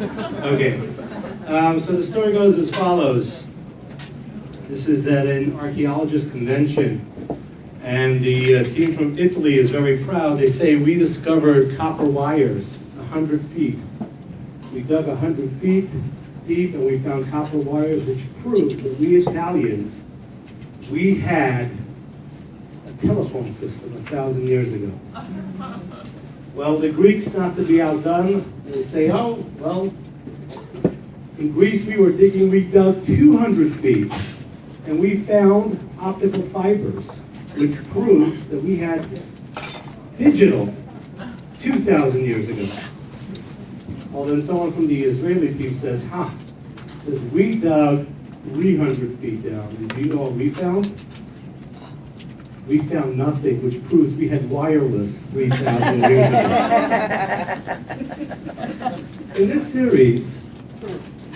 Okay. So the story goes as follows. This is at an archaeologist convention, and the team from Italy is very proud. They say, we discovered copper wires 100 feet. We dug 100 feet deep, and we found copper wires, which proved that we Italians, we had a telephone system 1,000 years ago. Well, the Greeks, not to be outdone, they say, oh, well, in Greece we were digging, we dug 200 feet, and we found optical fibers, which proved that we had digital 2,000 years ago. Well, then someone from the Israeli team says, says, we dug 300 feet down, and do you know what we found? We found nothing, which proves we had wireless 3,000 years ago. In this series,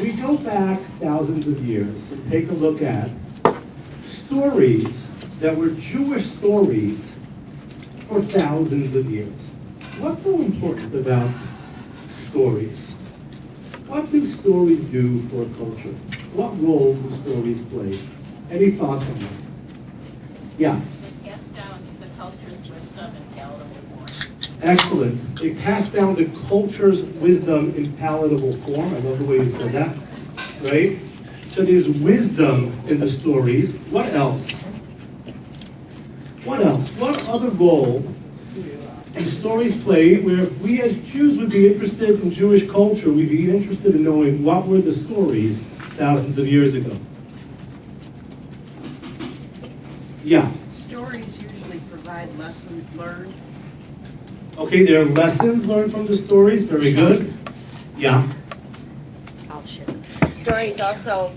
we go back thousands of years and take a look at stories that were Jewish stories for thousands of years. What's so important about stories? What do stories do for a culture? What role do stories play? Any thoughts on that? Yeah. It gets down to the culture's wisdom in palatable form. Excellent. It passed down the culture's wisdom in palatable form. I love the way you said that. Right? So there's wisdom in the stories. What else? What else? What other role do stories play where if we as Jews would be interested in Jewish culture, we'd be interested in knowing what were the stories thousands of years ago? Yeah. Stories usually provide lessons learned. Okay, there are lessons learned from the stories. Very good. Yeah. I'll share. Stories also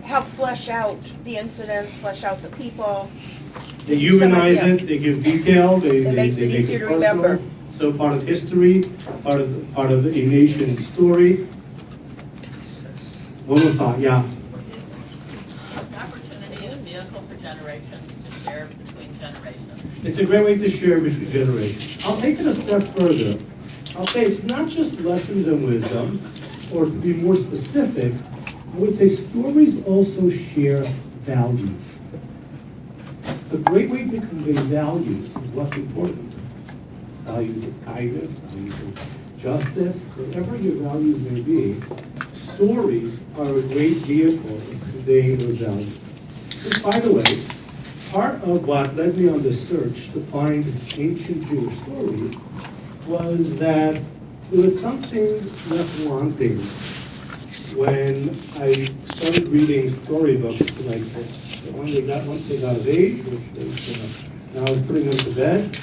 help flesh out the incidents, flesh out the people. They humanize it, they give detail, It makes it make easier to personal. remember. So part of history, part of a nation's story. One more thought, yeah. Opportunity and vehicle for generations to share between generations. It's a great way to share between generations. I'll take it a step further. I'll say it's not just lessons and wisdom, or to be more specific, I would say stories also share values. A great way to convey values is what's important. Values of kindness, values of justice, whatever your values may be, stories are a great vehicle of conveying those values. Which, by the way, part of what led me on this search to find ancient Jewish stories was that there was something left wanting when I started reading storybooks to my kids. Once they got of age, which now I was putting them to bed,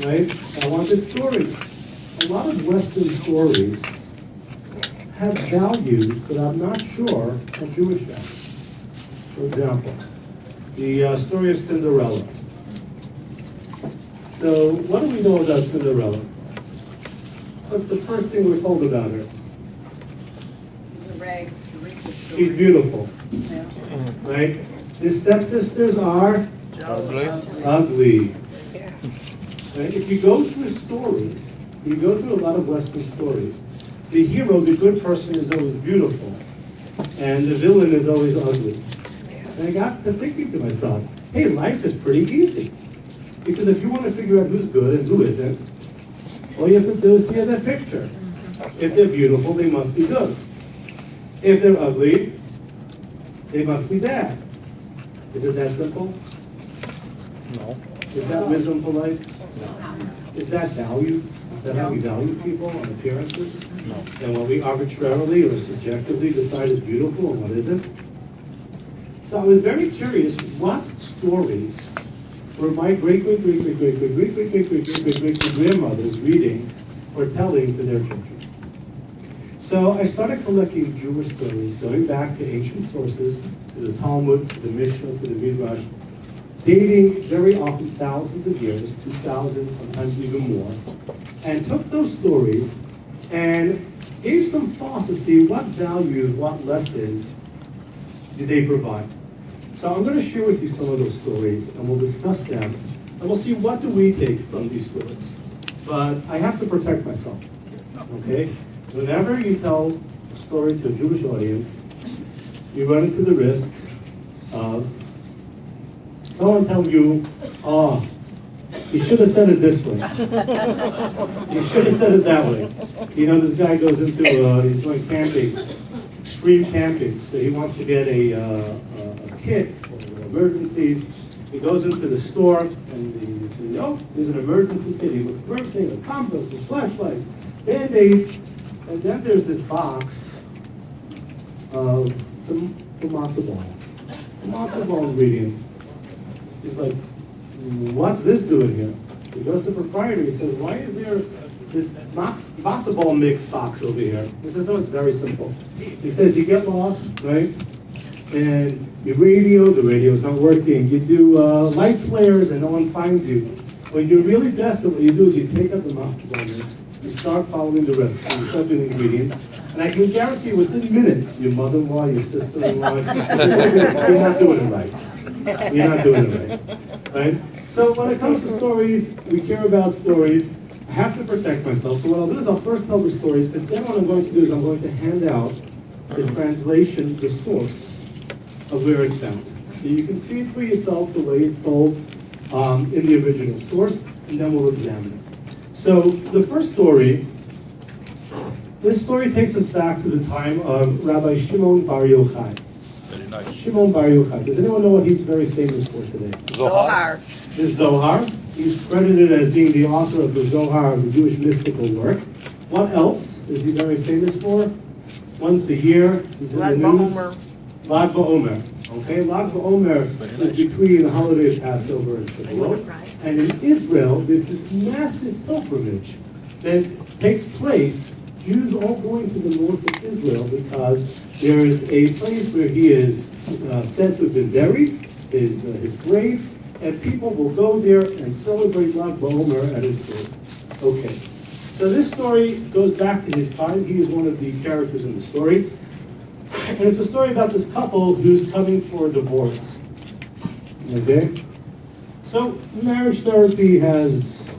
right? I wanted stories. A lot of Western stories have values that I'm not sure are Jewish values. For example, the story of Cinderella. So, what do we know about Cinderella? What's the first thing we're told about her? These are rags to riches stories. She's beautiful, Yeah. right? The stepsisters are ugly. Right? If you go through stories, you go through a lot of Western stories, the hero, the good person, is always beautiful, and the villain is always ugly. And I got to thinking to myself, hey, life is pretty easy. Because if you want to figure out who's good and who isn't, all you have to do is see that picture. If they're beautiful, they must be good. If they're ugly, they must be bad. Is it that simple? No. Is that wisdom for life? No. Is that value? Is that how we value people on appearances? No. And what we arbitrarily or subjectively decide is beautiful and what isn't? So I was very curious what stories were my great-great-great-great-great-great-great-great-great-great-grandmothers reading or telling to their children. So I started collecting Jewish stories, going back to ancient sources, to the Talmud, to the Mishnah, to the Midrash, dating very often thousands of years, 2,000, sometimes even more, and took those stories and gave some thought to see what values, what lessons did they provide. So I'm going to share with you some of those stories, and we'll discuss them, and we'll see what do we take from these stories. But I have to protect myself, okay? Whenever you tell a story to a Jewish audience, you run into the risk of someone telling you, oh, you should have said it this way. You should have said it that way. You know, this guy goes into, he's going camping, extreme camping, so he wants to get a kit for emergencies. He goes into the store and he says, oh, there's an emergency kit. He looks for everything, a compass, a flashlight, Band-Aids, and then there's this box of some matzo balls. Matzo ball ingredients. He's like, what's this doing here? He goes to the proprietor, he says, why is there this matzo ball mix box over here? He says, oh, it's very simple. He says, you get lost, right? And you radio, the radio's not working. You do light flares and no one finds you. When you're really desperate, what you do is you take up the matzo ball mix, you start following the recipe, you start doing the ingredients, and I can guarantee within minutes, your mother-in-law, your sister-in-law, you're not doing it right. You're not doing it right. Right? So when it comes to stories, we care about stories. I have to protect myself. So what I'll do is I'll first tell the stories, but then what I'm going to do is I'm going to hand out the translation, the source of where it's found. So you can see it for yourself the way it's told in the original source, and then we'll examine it. So the first story, this story takes us back to the time of Rabbi Shimon Bar Yochai. Very nice. Shimon Bar Yochai. Does anyone know what he's very famous for today? Zohar. This Zohar. He's credited as being the author of the Zohar, the Jewish mystical work. What else is he very famous for? Once a year, he's in the news. Lag BaOmer. Okay, Lag BaOmer is between the holiday of Passover and Shavuot. And in Israel, there's this massive pilgrimage that takes place. Jews all going to the north of Israel because there is a place where he is said to have been buried, his grave, and people will go there and celebrate Lag BaOmer at his grave. Okay, so this story goes back to his time. He is one of the characters in the story. And it's a story about this couple who's coming for a divorce. Okay? So marriage therapy has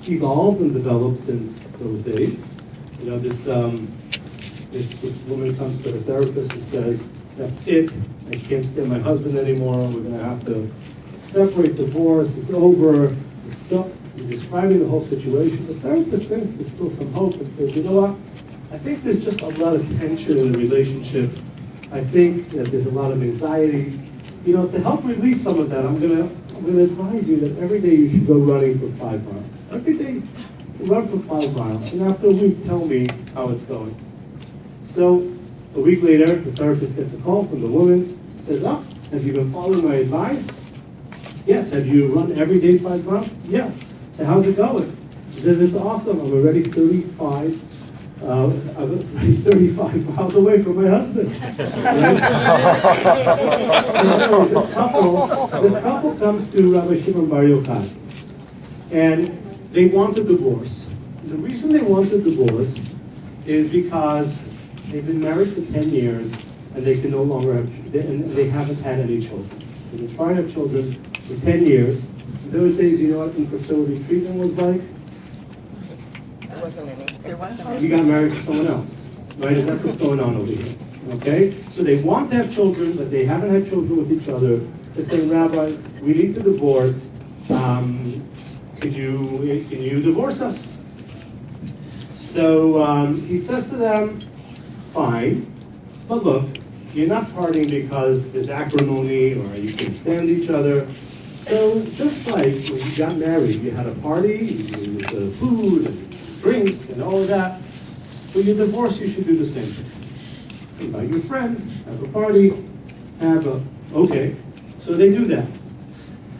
evolved and developed since those days. You know, this woman comes to the therapist and says, that's it, I can't stand my husband anymore, we're gonna have to separate, divorce, it's over. It's so, you're describing the whole situation. The therapist thinks there's still some hope and says, you know what, I think there's just a lot of tension in the relationship. I think that there's a lot of anxiety. You know, to help release some of that, I'm gonna advise you that every day you should go running for 5 miles. Every day, run for 5 miles, and after a week, tell me how it's going. So, a week later, the therapist gets a call from the woman, says, oh, have you been following my advice? Yes. Have you run every day 5 miles? Yeah. So how's it going? She says, it's awesome. I'm already 35 miles away from my husband. So this couple comes to Rabbi Shimon Bar Yochai, and they want a divorce. The reason they want a divorce is because they've been married for 10 years and they can no longer have, and they haven't had any children. They've been trying to have children for 10 years. In those days, you know what infertility treatment was like? There wasn't any. There wasn't any. You got married to someone else, right? And that's what's going on over here, okay? So they want to have children, but they haven't had children with each other. They're saying, Rabbi, we need to divorce. Can you divorce us? So he says to them, fine, but look, you're not parting because there's acrimony or you can stand each other. So just like when you got married, you had a party, there was food and drink and all of that. When you divorce, you should do the same thing. Invite your friends, have a party, okay. So they do that.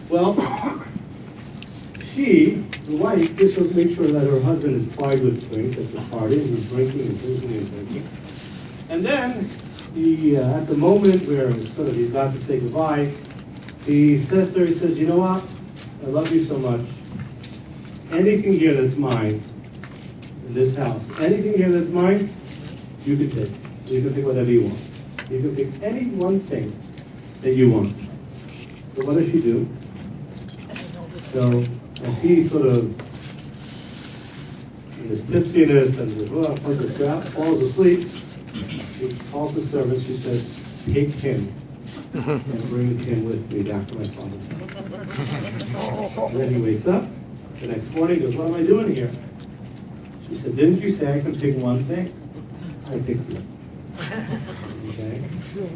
Well, the wife, just to make sure that her husband is plied with drink at the party, and he's drinking and drinking and drinking. And then, at the moment where sort of he's about to say goodbye, he says to her, he says, you know what, I love you so much. Anything here that's mine, in this house, anything here that's mine, you can take. You can pick whatever you want. You can pick any one thing that you want. So what does she do? So, as he sort of, in his tipsiness and falls asleep, calls the servant, she says, take him and bring him with me back to my father's house. And then he wakes up, the next morning, he goes, what am I doing here? She said, didn't you say I could pick one thing? I picked you. Okay?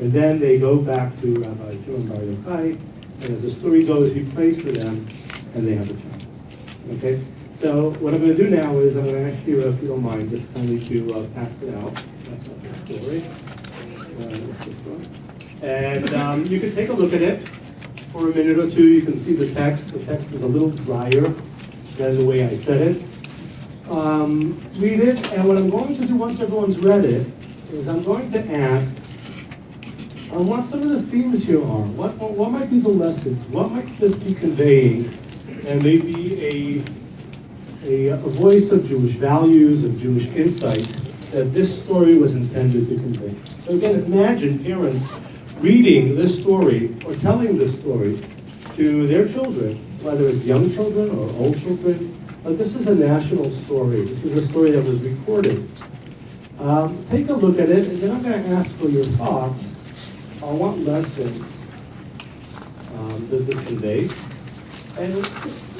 And then they go back to Rabbi Shimon Bar Yochai, and as the story goes, he prays for them, and they have a child. Okay? So what I'm going to do now is I'm going to ask you, if you don't mind, just kindly to pass it out. That's not the story. And you can take a look at it for a minute or two. You can see the text. The text is a little drier than the way I said it. Read it, and what I'm going to do once everyone's read it is I'm going to ask what some of the themes here are. What might be the lessons? What might this be conveying? And maybe a voice of Jewish values, of Jewish insight that this story was intended to convey. So again, imagine parents reading this story or telling this story to their children, whether it's young children or old children. But this is a national story. This is a story that was recorded. Take a look at it, and then I'm going to ask for your thoughts on what lessons does this convey, and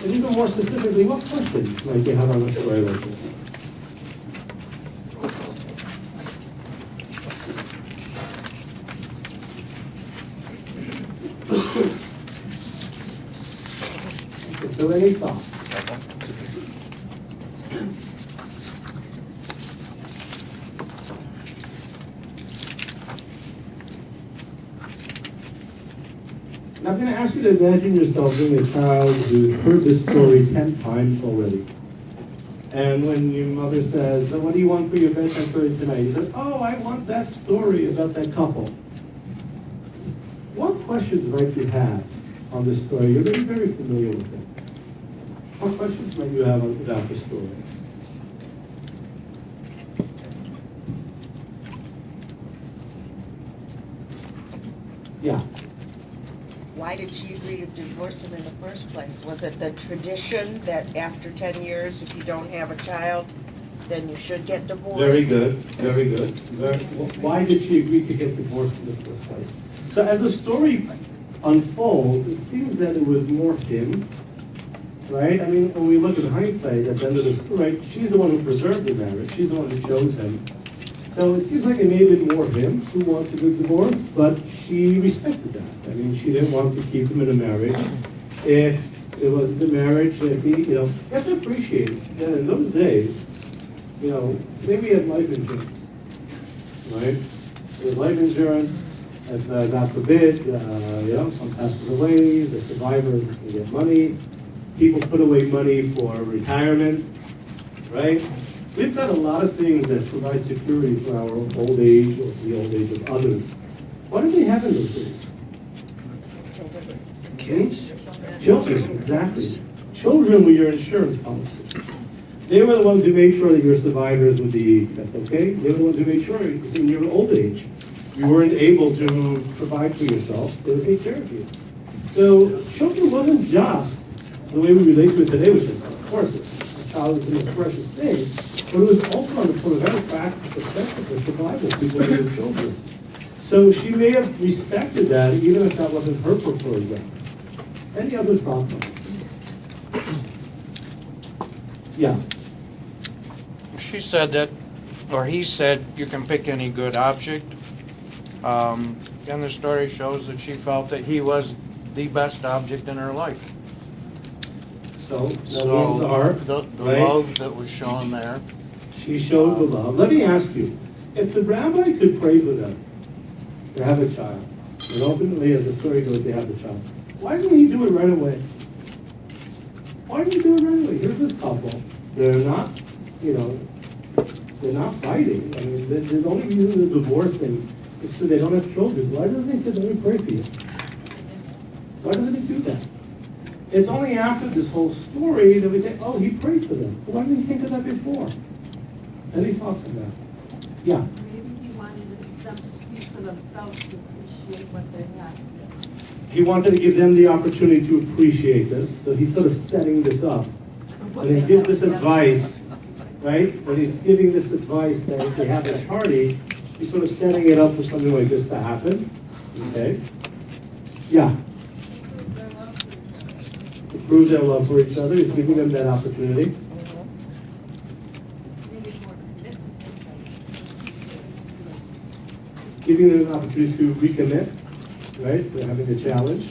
even more specifically, what questions might you have on a story like this? Okay, so any thoughts? Now I'm going to ask you to imagine yourself being a child who's heard this story 10 times already. And when your mother says, so what do you want for your bedtime story tonight? You say, oh, I want that story about that couple. What questions might you have on this story? You're very, very familiar with it. What questions might you have about this story? Yeah. Why did she agree to divorce him in the first place? Was it the tradition that after 10 years, if you don't have a child, then you should get divorced? Very good, very good. Why did she agree to get divorced in the first place? So as the story unfolds, it seems that it was more him, right? I mean, when we look in hindsight at the end of the story, right, she's the one who preserved the marriage. She's the one who chose him. So it seems like it may have been more him who wanted the divorce, but she respected that. I mean, she didn't want to keep him in a marriage. If it wasn't the marriage, if he, you have to appreciate that in those days, maybe he had life insurance, right? He had life insurance, and God forbid, someone passes away, the survivors can get money. People put away money for retirement, right? We've got a lot of things that provide security for our old age or the old age of others. What did they have in those days? Kids. Children, exactly. Children were your insurance policy. They were the ones who made sure that your survivors would be okay. They were the ones who made sure in your old age you weren't able to provide for yourself. They would take care of you. So children wasn't just the way we relate to it today, which is, of course, a child is the most precious thing, but it was also on the from a very practical perspective for survival, people who were children. So she may have respected that, even if that wasn't her preferred way. Any other thoughts on this? Yeah. She said that, or he said, you can pick any good object. And the story shows that she felt that he was the best object in her life. So that means So our the right? love that was shown there. She showed the love. Let me ask you, if the rabbi could pray for them to have a child, and ultimately, as the story goes, they have the child, why didn't he do it right away? Why didn't he do it right away? Here's this couple. They're not, they're not fighting. I mean, the only reason they're divorcing is so they don't have children. Why doesn't he say, let me pray for you? Why doesn't he do that? It's only after this whole story that we say, oh, he prayed for them. Why didn't he think of that before? Any thoughts on that? Yeah. Maybe he wanted them to see for themselves to appreciate what they have. He wanted to give them the opportunity to appreciate this, so he's sort of setting this up. And he gives this advice, right? But he's giving this advice that if they have a party, He's sort of setting it up for something like this to happen, okay? Yeah. To prove their love for each other, he's giving them that opportunity. Giving them an opportunity to recommit, right? They're having a challenge.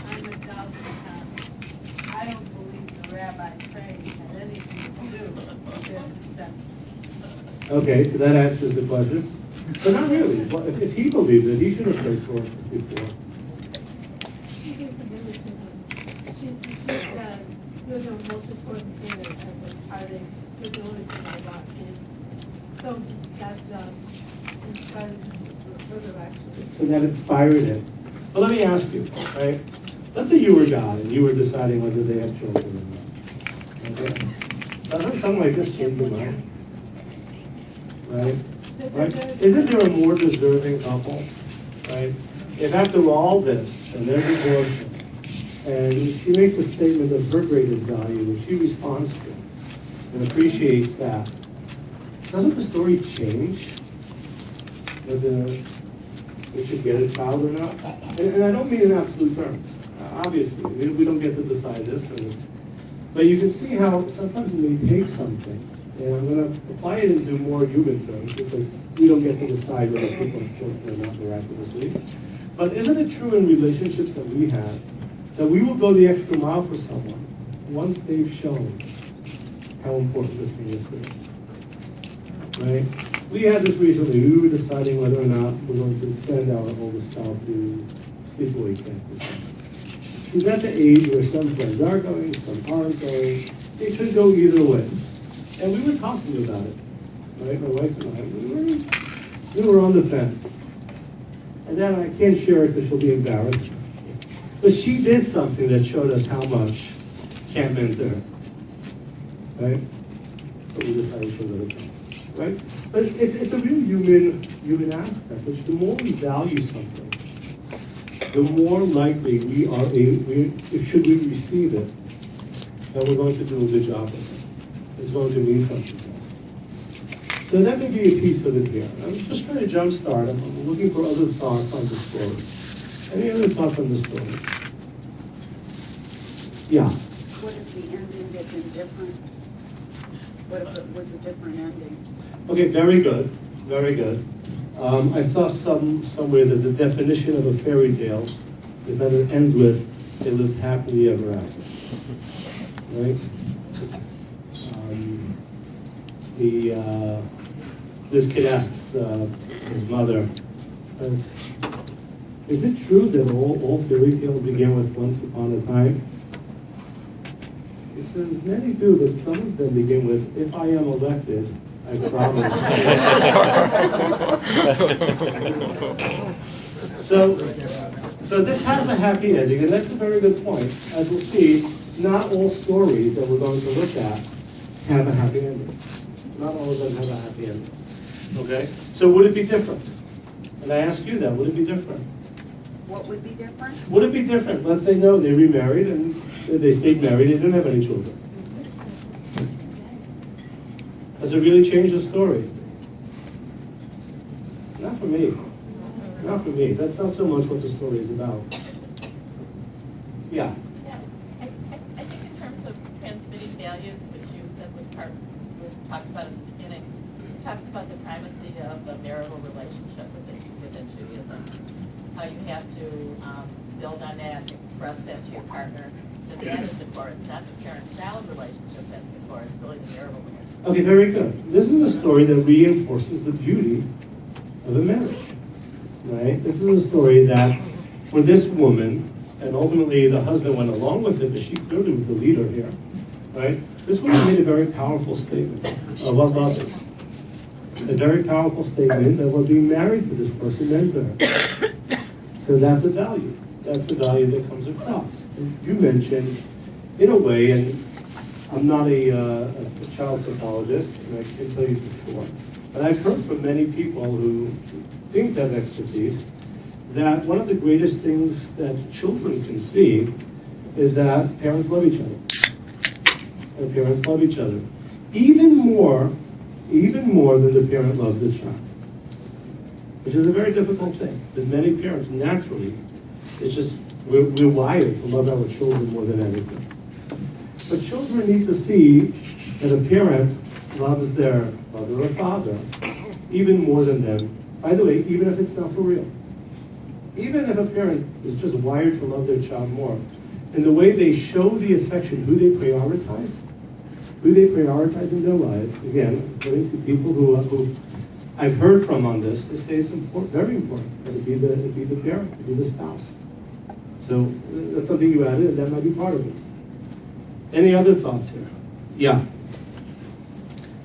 I'm a doubt, I don't believe the rabbi praying had anything to do with their consent. Okay, so that answers the question. But not really. Well, if he believes it, he should have prayed for it before. She gave the image to him. She said, you're the most important thing that are they, you're the only thing I want. And so that inspired him to further action. So that inspired him. Well, let me ask you, right? Let's say you were God and you were deciding whether they had children or not. Okay? Doesn't sound like this changed your mind. Right? Right? Isn't there a more deserving couple? Right? If after all this, and they're divorcing, and she makes a statement of her greatest value, which she responds to and appreciates that, doesn't the story change? Whether they should get a child or not? And I don't mean in absolute terms. Obviously, we don't get to decide this, but you can see how sometimes it may take something. And I'm going to apply it into more human terms because we don't get to decide whether people have children or not miraculously. But isn't it true in relationships that we have that we will go the extra mile for someone once they've shown how important this thing is for them? Right? We had this recently. We were deciding whether or not we're going to send our oldest child to sleepaway camp this summer. She's at the age where some friends are going, some aren't going. It could go either way. And we were talking about it, right? My wife and I, we were on the fence. And then I can't share it because she'll be embarrassed. But she did something that showed us how much camp meant to her, right? But we decided to let it go, right? But it's a real human aspect, which the more we value something, the more likely we are, should we receive it, that we're going to do a good job with it. It's going to mean something to us. So that may be a piece of it here. I'm just trying to jumpstart. I'm looking for other thoughts on the story. Any other thoughts on the story? Yeah. What if the ending had been different? What if it was a different ending? Okay, very good. Very good. I saw somewhere that the definition of a fairy tale is that it ends with, they lived happily ever after. Right? This kid asks his mother, is it true that all fairy tales begin with once upon a time? He says, many do, but some of them begin with, if I am elected, I promise. So this has a happy ending, and that's a very good point. As we'll see, not all stories that we're going to look at have a happy ending. Not all of them have a happy ending. Okay? So would it be different? And I ask you that, would it be different? What would be different? Would it be different? Let's say no, they remarried and they stayed married, they didn't have any children. Does it really change the story? Not for me. Not for me. That's not so much what the story is about. Yeah. Yeah, I think in terms of transmitting values, which you said was talked about at the beginning, it talks about the primacy of the marital relationship within Judaism. How you have to build on that, express that to your partner. That is the core. It's not the parent-child relationship that's the core. It's really the marital relationship. Okay, very good. This is a story that reinforces the beauty of a marriage, right? This is a story that for this woman, and ultimately the husband went along with it, but she clearly was the leader here, right? This woman made a very powerful statement of what love is. A very powerful statement that what being married to this person meant to her. So that's a value. That's a value that comes across. And you mentioned, in a way, and I'm not a child psychologist, and I can't tell you for sure, but I've heard from many people who think to have expertise that one of the greatest things that children can see is that parents love each other. the parents love each other. Even more than the parent loves the child. Which is a very difficult thing. But many parents naturally, it's just, we're wired to love our children more than anything. But children need to see that a parent loves their mother or father even more than them. By the way, even if it's not for real. Even if a parent is just wired to love their child more, in the way they show the affection, who they prioritize in their lives, again, according to people who I've heard from on this, they say it's important, very important, that it be the parent, to be the spouse. So that's something you added, and that might be part of this. Any other thoughts here? Yeah.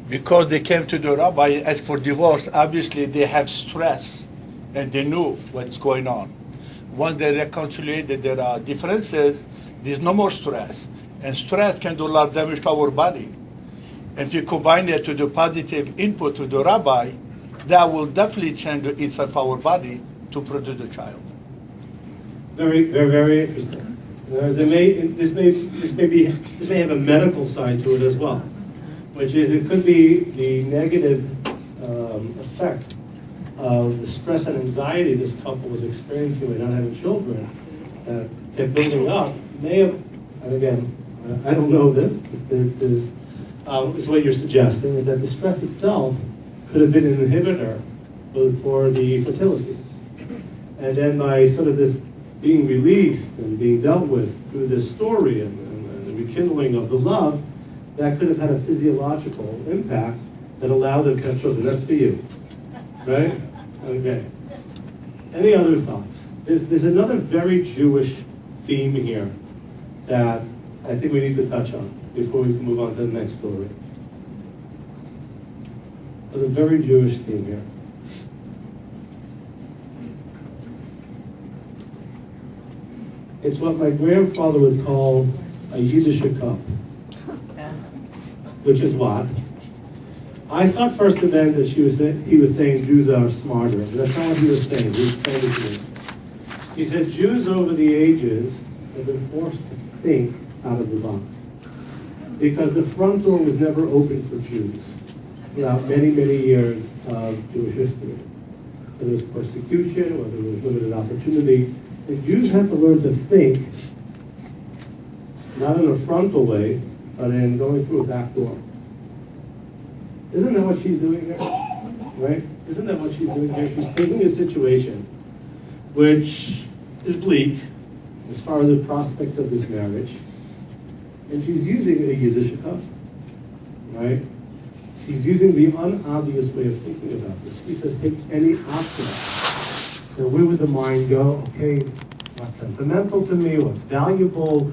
Because they came to the rabbi and asked for divorce, obviously they have stress and they knew what's going on. Once they reconciliated their differences, there's no more stress. And stress can do a lot of damage to our body. If you combine it to the positive input to the rabbi, that will definitely change the inside of our body to produce a child. Very, very, very interesting. This may have a medical side to it as well, which is it could be the negative effect of the stress and anxiety this couple was experiencing with not having children, kept building up, may have, and again, I don't know this, but this is what you're suggesting, is that the stress itself could have been an inhibitor for the fertility. And then by sort of this being released and being dealt with through this story and the rekindling of the love, that could have had a physiological impact that allowed them to have children. That's for you, right? Okay. Any other thoughts? There's another very Jewish theme here that I think we need to touch on before we move on to the next story. There's a very Jewish theme here. It's what my grandfather would call a Yiddish cup. Which is what? I thought first of all that he was saying Jews are smarter, but that's not what he was saying. He explained it to me. He said Jews over the ages have been forced to think out of the box. Because the front door was never open for Jews throughout many, many years of Jewish history. Whether it was persecution, whether it was limited opportunity, the Jews had to learn to think, not in a frontal way, but in going through a back door. Isn't that what she's doing here? Right? Isn't that what she's doing here? She's taking a situation which is bleak as far as the prospects of this marriage, and she's using a Yiddish cup, right? She's using the unobvious way of thinking about this. He says, take any obstacle. So where would the mind go? Okay, what's sentimental to me? What's valuable?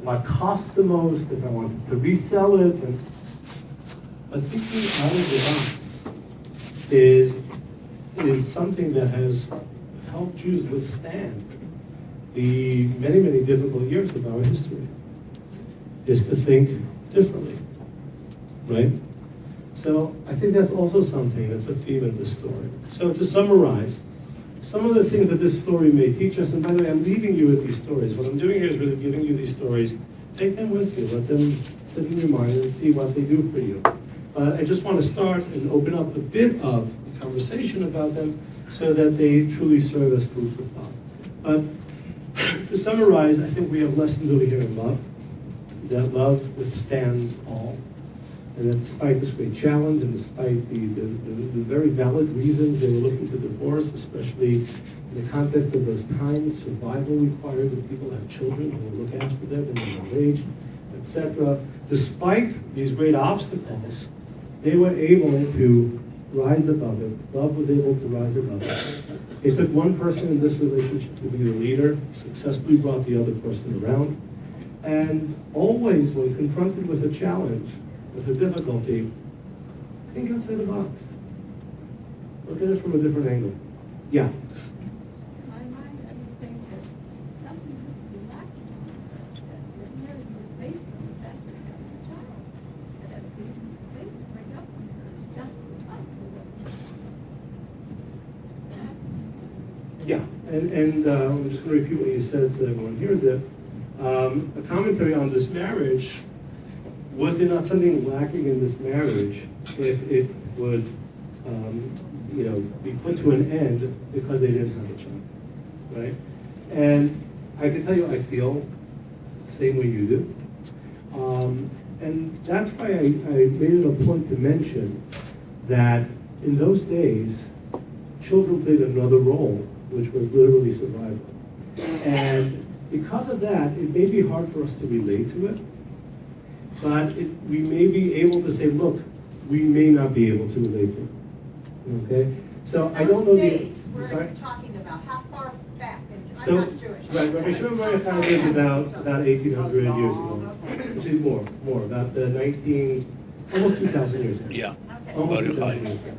What costs the most? If I wanted to resell it? But thinking out of the box is something that has helped Jews withstand the many, many difficult years of our history. Is to think differently, right? So I think that's also something that's a theme in this story. So to summarize, some of the things that this story may teach us, and by the way, I'm leaving you with these stories. What I'm doing here is really giving you these stories. Take them with you, let them sit in your mind and see what they do for you. But I just want to start and open up a bit of the conversation about them so that they truly serve as food for thought. But to summarize, I think we have lessons over here in love, that love withstands all. And that despite this great challenge and despite the very valid reasons they were looking to divorce, especially in the context of those times, survival required that people have children who will look after them in their old age, etc. Despite these great obstacles, they were able to rise above it. Love was able to rise above it. It took one person in this relationship to be the leader, successfully brought the other person around, and always when confronted with a challenge, with a difficulty, think outside the box. Look at it from a different angle. Yeah. In my mind, I would think that something has to be lacking on that marriage was based on the fact that it has a child. That if we failed to break up on her, just because it wasn't. Yeah, and I'm just going to repeat what you said so everyone hears it. A commentary on this marriage was there not something lacking in this marriage if it would, be put to an end because they didn't have a child, right? And I can tell you, I feel the same way you do. And that's why I made it a point to mention that in those days, children played another role, which was literally survival. And because of that, it may be hard for us to relate to it, but we may be able to say, look, we may not be able to relate to it. Okay? So I don't know Those dates, where sorry? are you talking about? How far back? So, I'm not Jewish. right, Rabbi Shimon Bar Yochai lived about 1,800 years ago. Actually, more, about the almost 2,000 years ago. Yeah. Almost Bar 2,000 Yochai. years ago.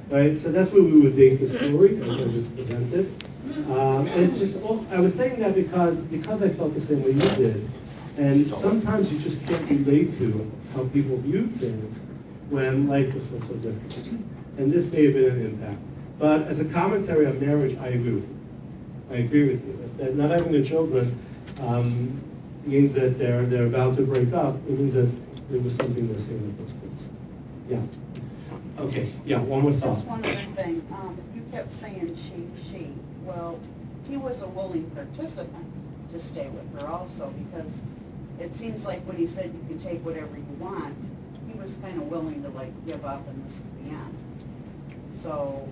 Right, so that's where we would date the story as it's presented. And it's just, I was saying that because I felt the same way you did. And sometimes you just can't relate to how people viewed things when life was so different. And this may have been an impact. But as a commentary on marriage, I agree with you. I agree with you. That not having a children means that they're about to break up. It means that there was something missing in the first place. Yeah. Okay. Yeah. One more thought. Just one other thing, you kept saying she. Well, he was a willing participant to stay with her also, because it seems like when he said you can take whatever you want, he was kind of willing to give up and this is the end. So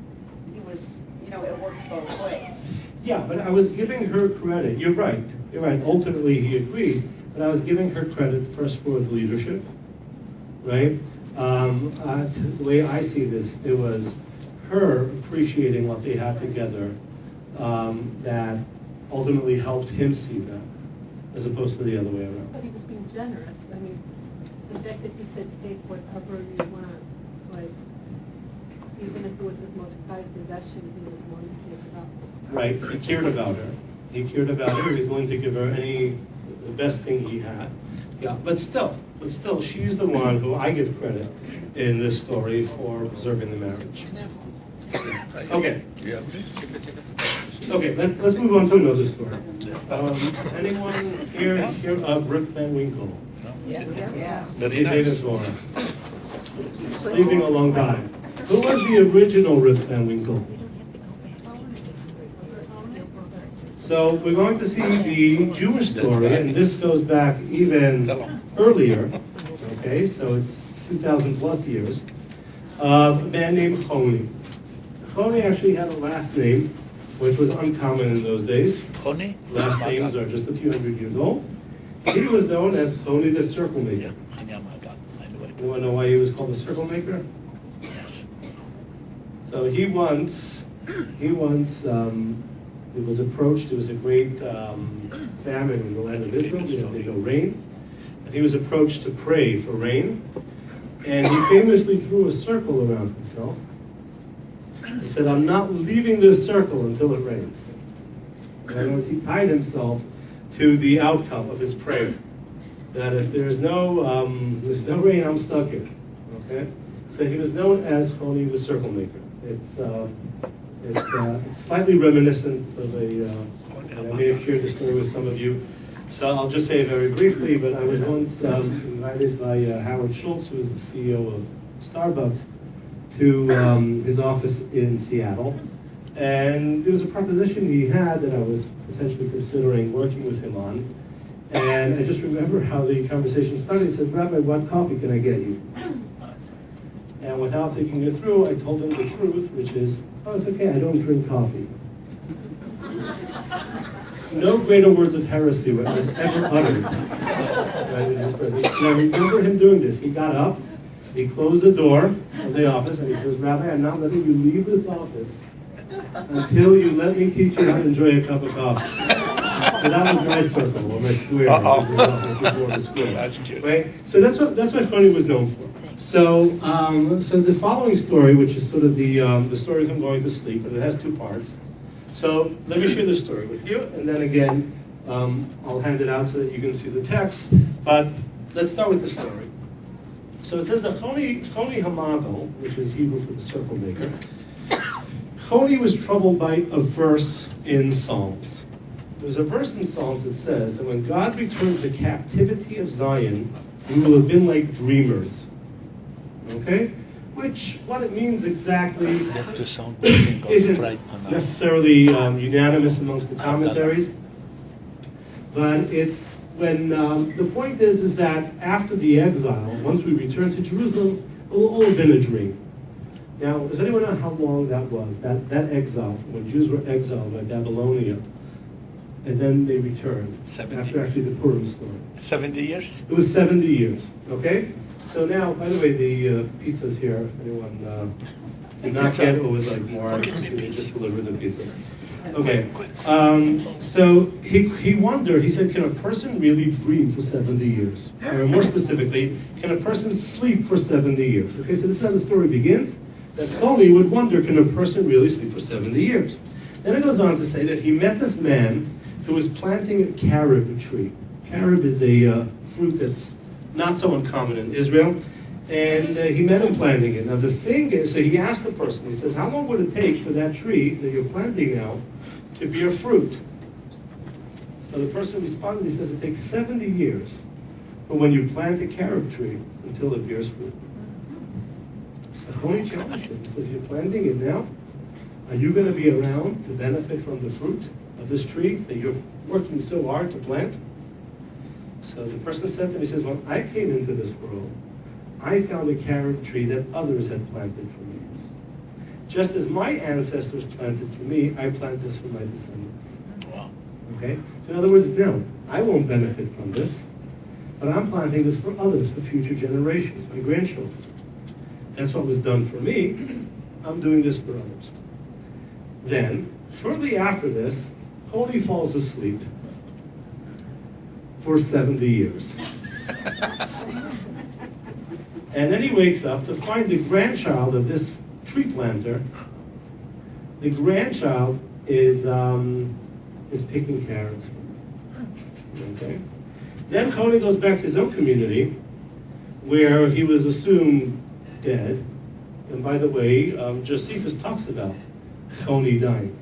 he was, it works both ways. Yeah, but I was giving her credit. You're right. Ultimately, he agreed, but I was giving her credit first for the leadership, right? The way I see this, it was her appreciating what they had together that ultimately helped him see that, as opposed to the other way around. But he was being generous. I mean, the fact that he said take whatever you want, like, even if it was his most prized possession, he was willing to give it up. Right, he cared about her. He cared about her. He was willing to give her the best thing he had. Yeah, but still, she's the one who I give credit in this story for preserving the marriage. Okay. Yeah. Okay, let's move on to another story. Anyone here of Rip Van Winkle? Yes. Very nice. Sleeping a long time. Who was the original Rip Van Winkle? So we're going to see the Jewish story, and this goes back even earlier. Okay, so it's 2,000 plus years. A man named Choni. Choni actually had a last name, which was uncommon in those days. Honey? Last names are just a few hundred years old. He was known as Choni the Circle Maker. You want to know why he was called the Circle Maker? Yes. So he once was approached. There was a great famine in the land of Israel. There was no rain, and he was approached to pray for rain. And he famously drew a circle around himself. He said, "I'm not leaving this circle until it rains." In other words, he tied himself to the outcome of his prayer. That if there's no rain, I'm stuck here. Okay, so he was known as Choni the Circle Maker. It's slightly reminiscent of I may have shared this story with some of you. So I'll just say it very briefly, but I was once invited by Howard Schultz, who is the CEO of Starbucks, to his office in Seattle. And there was a proposition he had that I was potentially considering working with him on. And I just remember how the conversation started. He said, "Rabbi, what coffee can I get you?" And without thinking it through, I told him the truth, which is, "Oh, it's okay, I don't drink coffee." No greater words of heresy were ever uttered. Right, and I remember him doing this. He got up, he closed the door of the office, and he says, "Rabbi, I'm not letting you leave this office until you let me teach you how to enjoy a cup of coffee." So that was my circle, or my square. That's cute. Right? So that's what Choni was known for. So the following story, which is sort of the story of him going to sleep, and it has two parts. So let me share the story with you, and then again, I'll hand it out so that you can see the text. But let's start with the story. So it says that Choni Hamagal, which is Hebrew for the circle maker, Choni was troubled by a verse in Psalms. There's a verse in Psalms that says that when God returns the captivity of Zion, We will have been like dreamers. Okay? Which, what it means exactly isn't necessarily unanimous amongst the commentaries. But it's when the point is that after the exile, once we return to Jerusalem, it will all have been a dream. Now, does anyone know how long that was? That exile, when Jews were exiled by Babylonia, and then they returned 70. after actually the Purim story. 70 years? It was 70 years. Okay. So now, by the way, the pizza's here. If anyone did not get it, would like more, just deliver the pizza. Okay. So he wondered. He said, "Can a person really dream for 70 years? Or more specifically, can a person sleep for 70 years?" Okay. So this is how the story begins. That Choni would wonder, can a person really sleep for 70 years? Then it goes on to say that he met this man who was planting a carob tree. Carob is a fruit that's not so uncommon in Israel. And he met him planting it. Now the thing is, so he asked the person, he says, how long would it take for that tree that you're planting now to bear fruit? So the person responded, he says, it takes 70 years from when you plant a carob tree until it bears fruit. So Choni challenged him. He says, you're planting it now? Are you going to be around to benefit from the fruit of this tree that you're working so hard to plant? So the person said to him, he says, when I came into this world, I found a carob tree that others had planted for me. Just as my ancestors planted for me, I plant this for my descendants. Wow. Okay? So in other words, no, I won't benefit from this, but I'm planting this for others, for future generations, my grandchildren. That's what was done for me. I'm doing this for others. Then, shortly after this, Choni falls asleep for 70 years. And then he wakes up to find the grandchild of this tree planter. The grandchild is picking carrots. Okay. Then Choni goes back to his own community, where he was assumed dead. And by the way, Josephus talks about Choni dying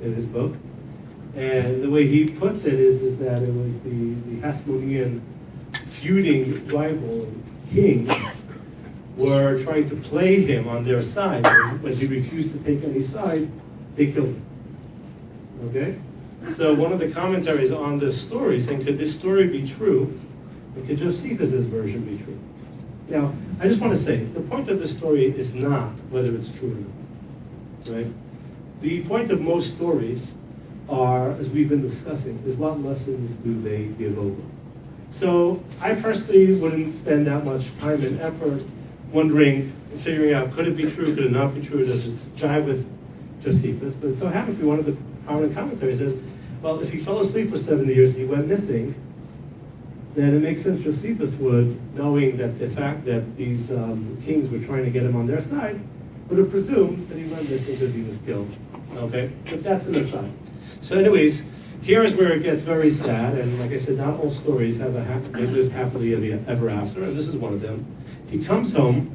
in his book. And the way he puts it is that it was the Hasmonean feuding rival kings were trying to play him on their side. When he refused to take any side, they killed him. Okay? So one of the commentaries on this story saying, could this story be true? And could Josephus' version be true? Now, I just want to say, the point of this story is not whether it's true or not. Right? The point of most stories are, as we've been discussing, is what lessons do they give over. So I personally wouldn't spend that much time and effort wondering and figuring out, could it be true, could it not be true, does it jive with Josephus? But it so happens to be one of the prominent commentaries says, well, if he fell asleep for 70 years and he went missing, then it makes sense Josephus would, knowing that the fact that these kings were trying to get him on their side, would have presumed that he went missing because he was killed. Okay? But that's an aside. So anyways, here is where it gets very sad, and like I said, not all stories have they live happily ever after, and this is one of them. He comes home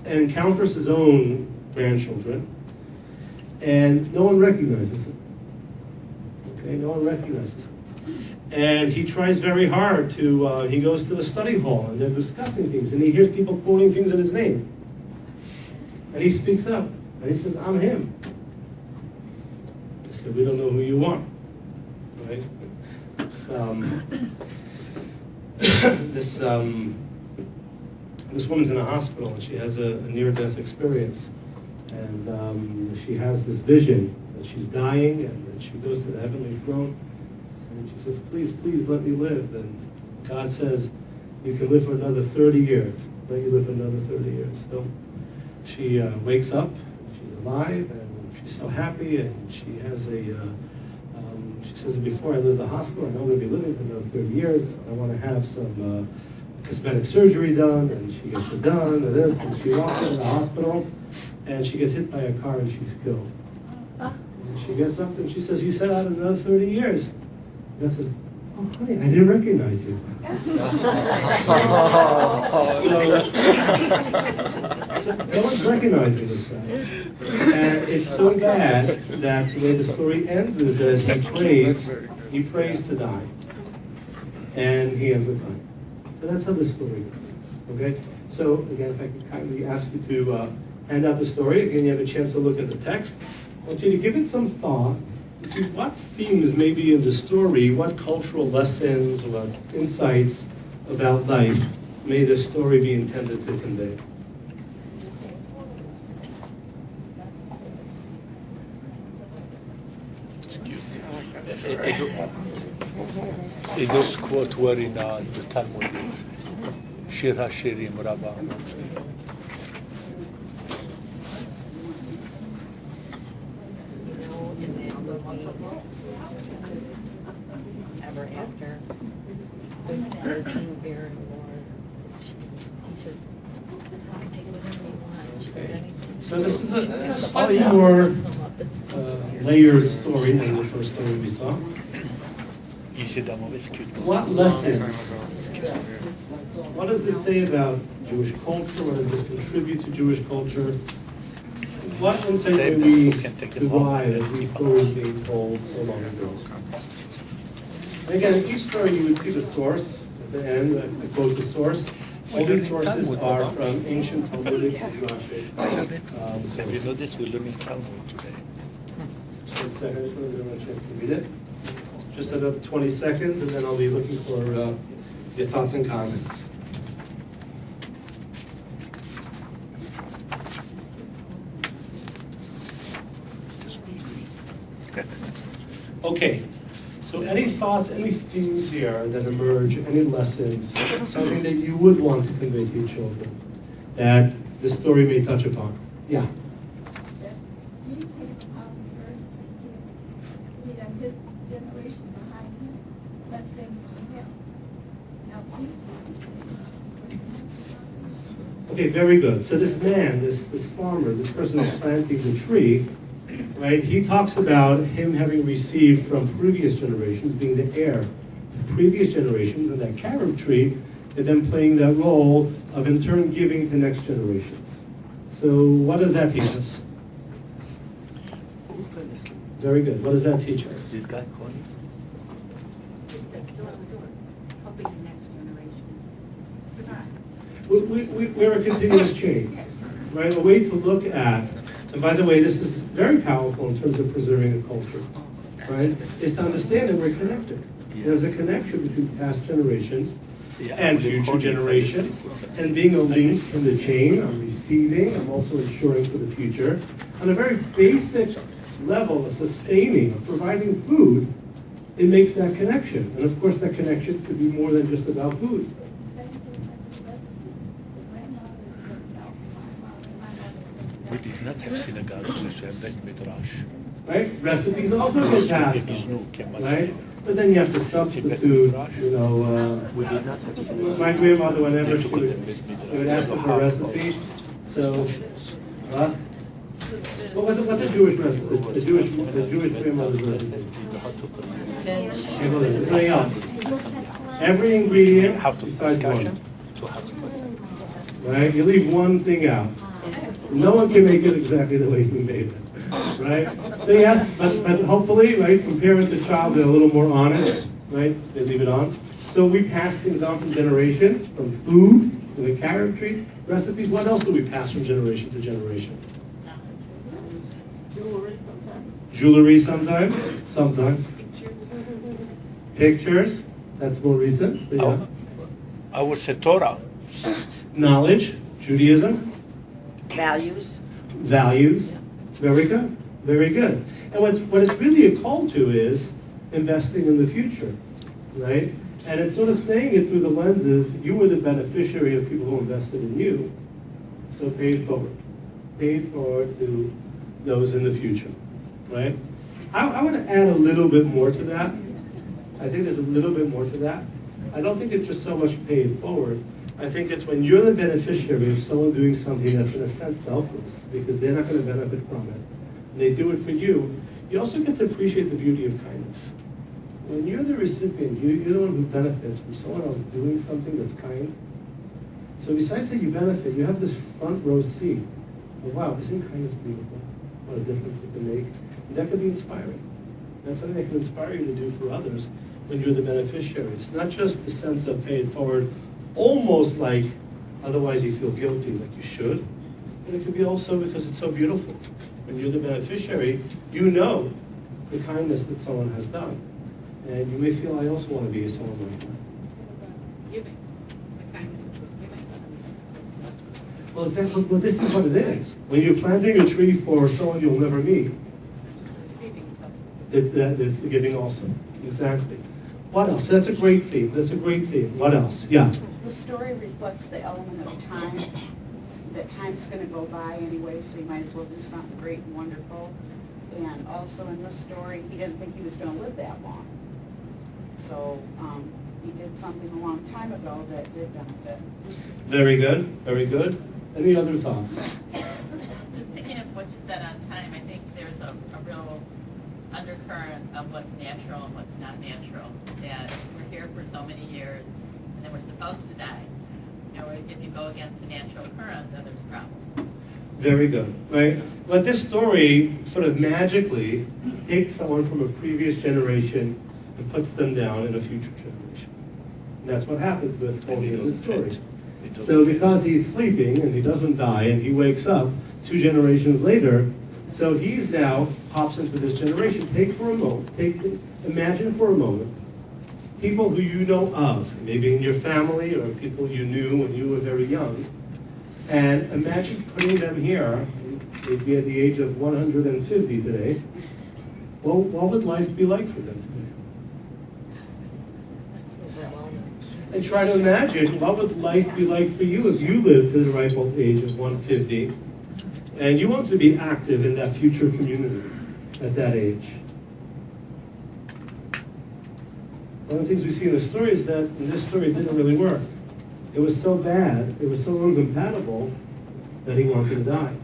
and encounters his own grandchildren, and no one recognizes him. Okay, no one recognizes him. And he tries very hard to, he goes to the study hall, and they're discussing things, and he hears people quoting things in his name. And he speaks up, and he says, I'm him. They said, we don't know who you are. Right? This woman's in a hospital, and she has a near-death experience. And she has this vision that she's dying, and that she goes to the heavenly throne, and she says, please, please let me live. And God says, you can live for another 30 years. Let you live for another 30 years. So she wakes up, she's alive, and she's so happy, and she has she says, before I leave the hospital, I know I'm going to be living for another 30 years. I want to have some cosmetic surgery done, and she gets it done, and she walks into the hospital, and she gets hit by a car, and she's killed. And she gets up, and she says, you set out another 30 years. And God says, oh, honey, I didn't recognize you. So no one's recognizing this guy. And it's so bad that the way the story ends is that he prays to die. And he ends up dying. And that's how the story goes, okay? So again, if I could kindly ask you to hand out the story. Again, you have a chance to look at the text. I want you to give it some thought and see what themes may be in the story, what cultural lessons, what insights about life may this story be intended to convey. Those quote were in the Talmud. Shir HaShirim Rabbah. Ever after the 13-bearing war, he says, "You can take whatever you want." She did anything. So this is a slightly more layered story than the first story we saw. What lessons? What does this say about Jewish culture? What does this contribute to Jewish culture? What insight can we derive of these stories being told so long ago? And again, in each story you would see the source at the end. I quote the source. All these sources are from ancient Talmudic Rashi. Have you noticed we're learning Talmud today? Just 1 second, I just want to give a chance to read it. Just another 20 seconds, and then I'll be looking for your thoughts and comments. Okay, so any thoughts, any themes here that emerge, any lessons, something that you would want to convey to your children that this story may touch upon? Yeah. His generation behind him left things for him. Now he's Okay, very good. So this man, this farmer, this person who's planting the tree, right, he talks about him having received from previous generations, being the heir to previous generations, and that carob tree, and then playing that role of in turn giving to next generations. So what does that teach us? Very good. What does that teach us? This guy calling? Helping the next generation survive. We're a continuous chain, right? A way to look at, and by the way, this is very powerful in terms of preserving a culture, right? Is to understand that we're connected. There's a connection between past generations and future generations, and being a link in the chain, I'm receiving, I'm also ensuring for the future. On a very basic level of sustaining, of providing food, it makes that connection. And of course, that connection could be more than just about food. We did not have synagogue, we used to have that midrash. Right? Recipes also get passed on, right? But then you have to substitute, you know, We did not have synagogue. my grandmother, whenever she would ask for a recipe, so, well, what's a Jewish recipe? The Jewish grandmother's recipe? Okay, hold on, something else. Every ingredient besides one. Right? You leave one thing out. No one can make it exactly the way you made it. Right? So yes, but hopefully, right, from parent to child, they're a little more honest, right? They leave it on. So we pass things on from generations, from food to the carob tree, recipes. What else do we pass from generation to generation? Jewelry sometimes. Sometimes. Pictures. That's more recent. But yeah. I would say Torah. Knowledge. Judaism. Values. Values. Very good. Very good. And what it's really a call to is investing in the future, right? And it's sort of saying it through the lenses, you were the beneficiary of people who invested in you, so pay it forward. Pay it forward to those in the future, right? I want to add a little bit more to that. I think there's a little bit more to that. I don't think it's just so much pay it forward. I think it's when you're the beneficiary of someone doing something that's in a sense selfless, because they're not going to benefit from it, and they do it for you, you also get to appreciate the beauty of kindness. When you're the recipient, you're the one who benefits from someone else doing something that's kind. So besides that you benefit, you have this front row seat. Oh, wow, isn't kindness beautiful? What a difference it can make. And that could be inspiring. That's something that can inspire you to do for others when you're the beneficiary. It's not just the sense of pay it forward, almost like, otherwise you feel guilty, like you should. And it could be also because it's so beautiful. When you're the beneficiary, you know the kindness that someone has done. And you may feel, I also want to be someone like that. Giving, the kindness of just giving. Well, exactly. Well, this is what it is. When you're planting a tree for someone you'll never meet, Just receiving is also. that's the giving also. Exactly. What else? That's a great theme. That's a great theme. What else? Yeah. The story reflects the element of time, that time's gonna go by anyway, so you might as well do something great and wonderful. And also in this story, he didn't think he was gonna live that long. So, he did something a long time ago that did benefit. Very good. Very good. Any other thoughts? Just picking up what you said on time, I think there's a real undercurrent of what's natural and what's not natural. That we're here for so many years, and then we're supposed to die. You know, if you go against the natural current, then there's problems. Very good. Right. But this story sort of magically takes someone from a previous generation and puts them down in a future generation. And that's what happens with Tony in this story. So because he's sleeping and he doesn't die and he wakes up 2 generations later, so he's now pops into this generation. Imagine for a moment, people who you know of, maybe in your family or people you knew when you were very young, and imagine putting them here, they'd be at the age of 150 today. Well, what would life be like for them today? And try to imagine, what would life be like for you if you lived to the ripe old age of 150, and you want to be active in that future community at that age? One of the things we see in the story is that in this story it didn't really work. It was so bad, it was so incompatible, that he wanted to die.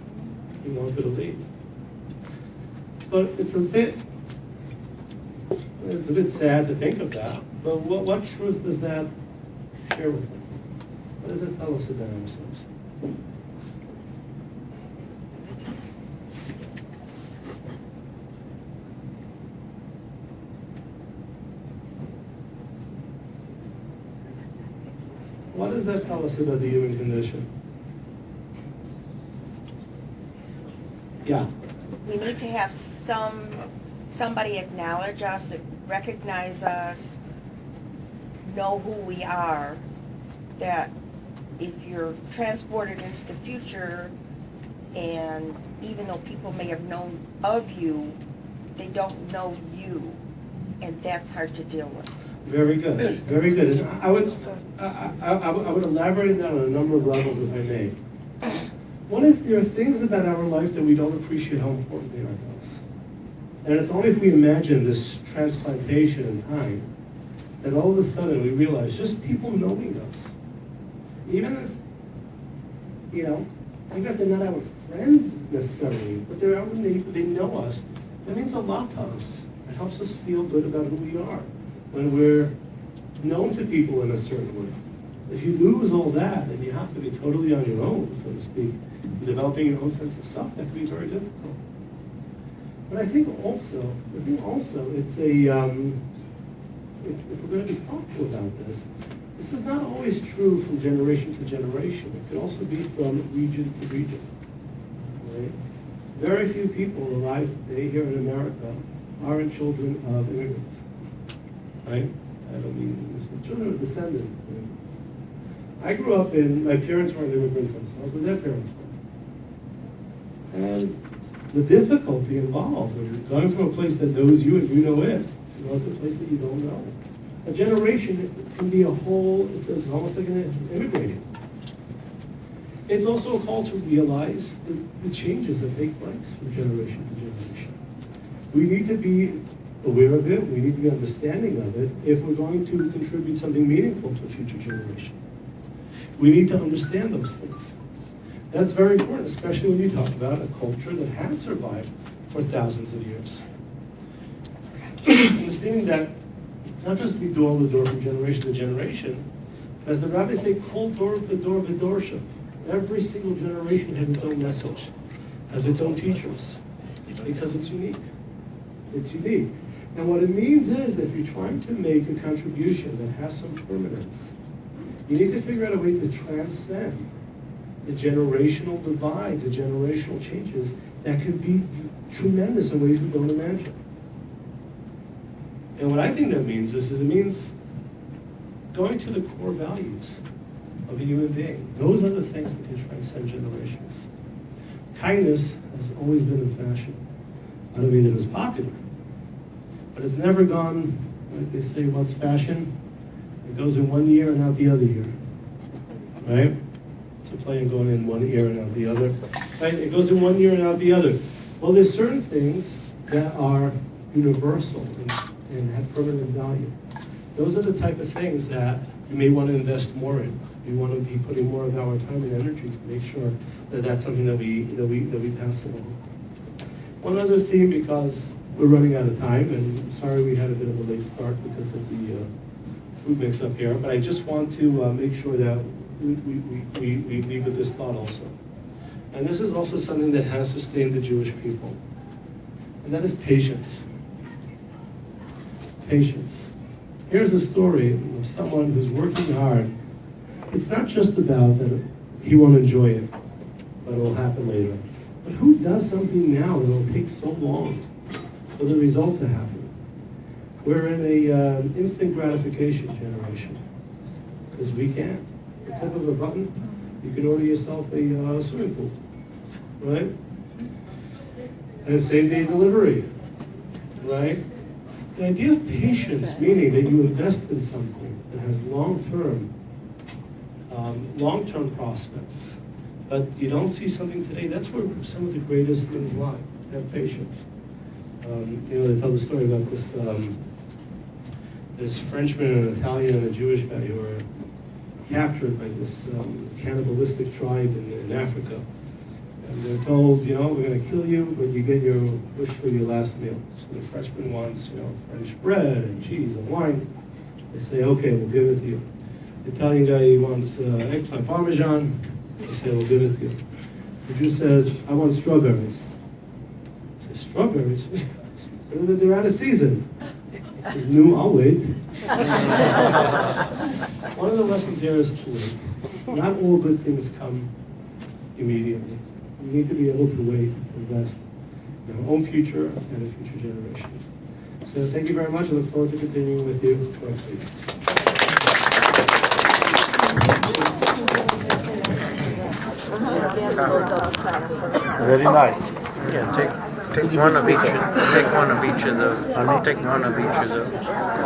He wanted to leave. But it's a bit sad to think of that. But what truth does that share with us? What does it tell us about ourselves? What does that tell us about the human condition? Yeah. We need to have somebody acknowledge us, recognize us, know who we are, that if you're transported into the future, and even though people may have known of you, they don't know you, and that's hard to deal with. Very good, very good. And I would elaborate on that on a number of levels, if I may. One is, there are things about our life that we don't appreciate how important they are to us. And it's only if we imagine this transplantation in time that all of a sudden we realize just people knowing us, even if, even if they're not our friends necessarily, but they're our neighbor, they know us, that means a lot to us. It helps us feel good about who we are when we're known to people in a certain way. If you lose all that, then you have to be totally on your own, so to speak, developing your own sense of self. That can be very difficult. But I think also it's a, if we're going to be thoughtful about this, this is not always true from generation to generation. It can also be from region to region. Right? Very few people alive today here in America aren't children of immigrants. Right? I don't mean children of descendants of immigrants. I grew up my parents weren't immigrants themselves, but their parents were. And the difficulty involved in going from a place that knows you and you know it, to go to a place that you don't know. A generation can be a whole, it's almost like an immigrating. It's also a call to realize the changes that take place from generation to generation. We need to be aware of it, we need to be understanding of it if we're going to contribute something meaningful to a future generation. We need to understand those things. That's very important, especially when you talk about a culture that has survived for thousands of years. Understanding that not just be door to door from generation to generation, but as the rabbis say, kol dor b'dor b'dorsha. Every single generation has its own message, has its own teachers, because it's unique. It's unique. And what it means is, if you're trying to make a contribution that has some permanence, You need to figure out a way to transcend the generational divides, the generational changes that could be tremendous in ways we don't imagine. And what I think that means is it means going to the core values of a human being. Those are the things that can transcend generations. Kindness has always been in fashion. I don't mean that it's popular, but it's never gone, like they say, what's fashion? It goes in one year and out the other year, right? It's a plane going in one ear and out the other, right? It goes in one ear and out the other. Well, there's certain things that are universal and have permanent value. Those are the type of things that you may want to invest more in. We want to be putting more of our time and energy to make sure that that's something that we pass along. One other theme, because we're running out of time, and I'm sorry we had a bit of a late start because of the food mix-up here, but I just want to make sure that we leave with this thought also. And this is also something that has sustained the Jewish people, and that is patience. Patience. Here's a story of someone who's working hard. It's not just about that he won't enjoy it, but it will happen later. But who does something now that will take so long for the result to happen? We're in a instant gratification generation, because we can. The tip of a button, you can order yourself a swimming pool, right? And same-day delivery, right? The idea of patience, meaning that you invest in something that has long-term prospects, but you don't see something today, that's where some of the greatest things lie, have patience. They tell the story about this Frenchman, an Italian, and a Jewish guy who were captured by this cannibalistic tribe in Africa. And they're told, we're going to kill you, but you get your wish for your last meal. So the Frenchman wants, French bread and cheese and wine. They say, okay, we'll give it to you. The Italian guy, he wants eggplant parmesan. They say, we'll give it to you. The Jew says, I want strawberries. He says, strawberries? They're out of season. He says, no, I'll wait. One of the lessons here is to wait. Not all good things come immediately. We need to be able to wait, to invest in our own future and in future generations. So thank you very much. I look forward to continuing with you next week. Very nice. Yeah, take one of each. Take one of each of those. Take one of each of those.